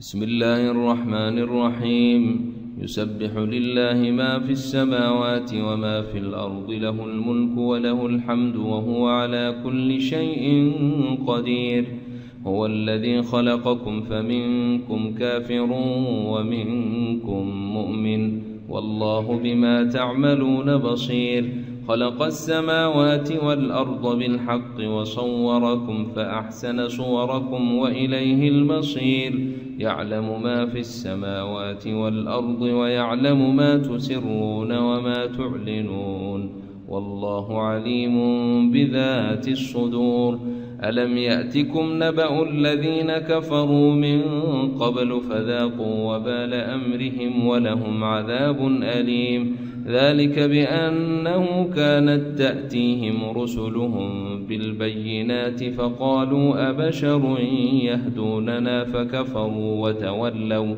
بسم الله الرحمن الرحيم. يسبح لله ما في السماوات وما في الأرض، له الملك وله الحمد وهو على كل شيء قدير. هو الذي خلقكم فمنكم كافر ومنكم مؤمن، والله بما تعملون بصير. خلق السماوات والأرض بالحق وصوركم فأحسن صوركم وإليه المصير. يعلم ما في السماوات والأرض ويعلم ما تسرون وما تعلنون، والله عليم بذات الصدور. ألم يأتكم نبأ الذين كفروا من قبل فذاقوا وبال أمرهم ولهم عذاب أليم. ذلك بأنه كانت تأتيهم رسلهم بالبينات فقالوا أبشر يهدوننا فكفروا وتولوا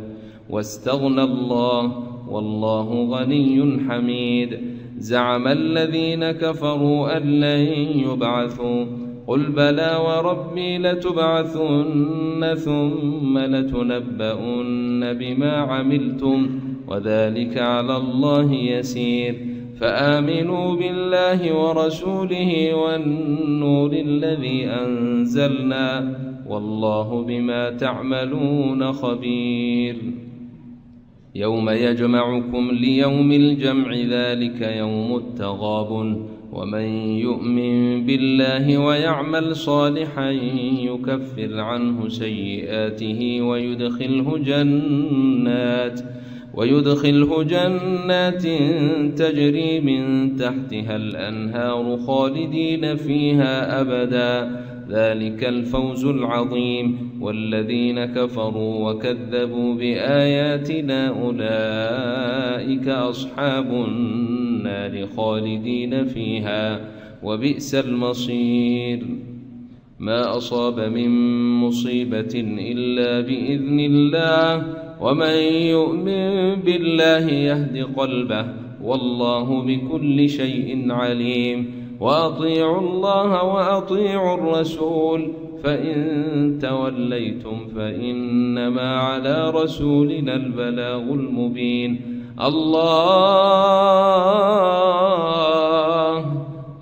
واستغنى الله والله غني حميد. زعم الذين كفروا أن لن يبعثوا، قل بلى وربي لتبعثن ثم لتنبؤن بما عملتم وذلك على الله يسير. فآمنوا بالله ورسوله والنور الذي أنزلنا، والله بما تعملون خبير. يوم يجمعكم ليوم الجمع، ذلك يوم التغابن. ومن يؤمن بالله ويعمل صالحا يكفر عنه سيئاته ويدخله جنات تجري من تحتها الأنهار خالدين فيها أبدا، ذلك الفوز العظيم. والذين كفروا وكذبوا بآياتنا أولئك أصحاب النار خالدين فيها وبئس المصير. ما أصاب من مصيبة إلا بإذن الله، ومن يؤمن بالله يهد قلبه، والله بكل شيء عليم. وأطيعوا الله وأطيعوا الرسول، فإن توليتم فإنما على رسولنا البلاغ المبين.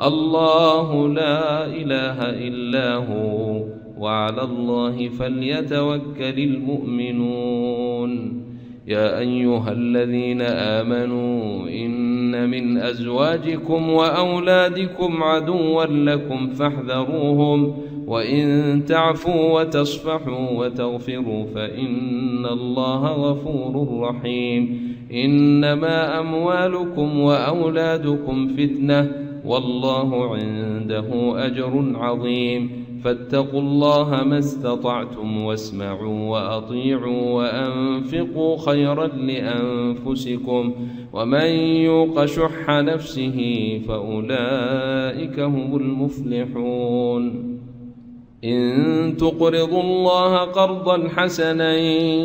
الله لا إله إلا هو، وعلى الله فليتوكل المؤمنون. يا أيها الذين آمنوا إن من أزواجكم وأولادكم عدوا لكم فاحذروهم، وإن تعفوا وتصفحوا وتغفروا فإن الله غفور رحيم. إنما أموالكم وأولادكم فتنة، والله عنده أجر عظيم. فاتقوا الله ما استطعتم واسمعوا وأطيعوا وأنفقوا خيرا لأنفسكم، ومن يوق شح نفسه فأولئك هم المفلحون. إن تقرضوا الله قرضا حسنا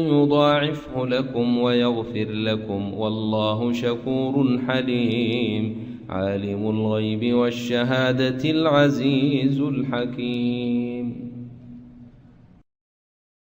يضاعفه لكم ويغفر لكم، والله شكور حليم. عالم الغيب والشهادة العزيز الحكيم.